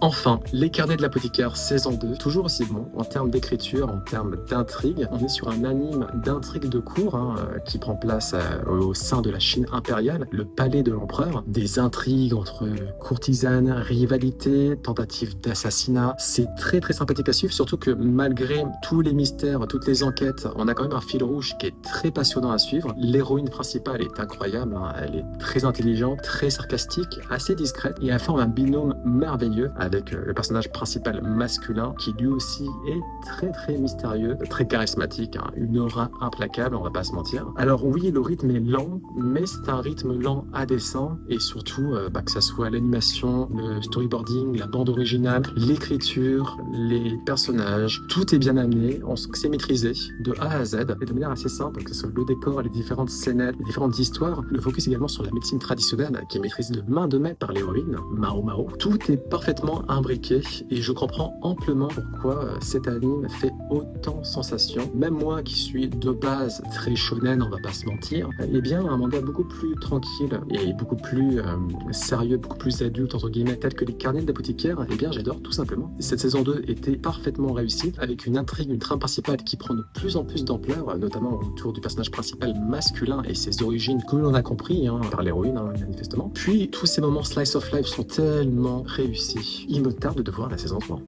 Enfin, Les Carnets de l'apothicaire saison 2, toujours aussi bon en termes d'écriture, en termes d'intrigue. On est sur un anime d'intrigue de cour qui prend place au sein de la Chine impériale, le palais de l'empereur. Des intrigues entre courtisanes, rivalités, tentatives d'assassinat. C'est très très sympathique à suivre, surtout que malgré tous les mystères, toutes les enquêtes, on a quand même un fil rouge qui est très passionnant à suivre. L'héroïne principale est incroyable, elle est très intelligente, très sarcastique, assez discrète et elle forme un binôme merveilleux avec le personnage principal masculin qui lui aussi est très très mystérieux, très charismatique, une aura implacable, on va pas se mentir. Alors oui, le rythme est lent, mais c'est un rythme lent à dessein et surtout que ça soit l'animation, le storyboarding, la bande originale, l'écriture, les personnages, tout est bien amené, on sent que c'est maîtrisé de A à Z et de manière assez simple, que ce soit le décor, les différentes scénettes, les différentes histoires, le focus également sur la médecine traditionnelle qui est maîtrisée de main de maître par l'héroïne, Mao Mao. Tout est parfaitement imbriqué et je comprends amplement pourquoi cet anime fait autant sensation. Même moi qui suis de base très shonen, on va pas se mentir, eh bien un manga beaucoup plus tranquille et beaucoup plus sérieux, beaucoup plus adulte entre guillemets, tel que Les Carnets de l'apothicaire, eh bien j'adore tout simplement. Cette saison 2 était parfaitement réussie avec une intrigue, une trame principale qui prend de plus en plus d'ampleur, notamment autour du personnage principal masculin et ses origines que l'on a compris par l'héroïne manifestement. Puis tous ces moments slice of life sont tellement réussis. Il me tarde de voir la saison 3.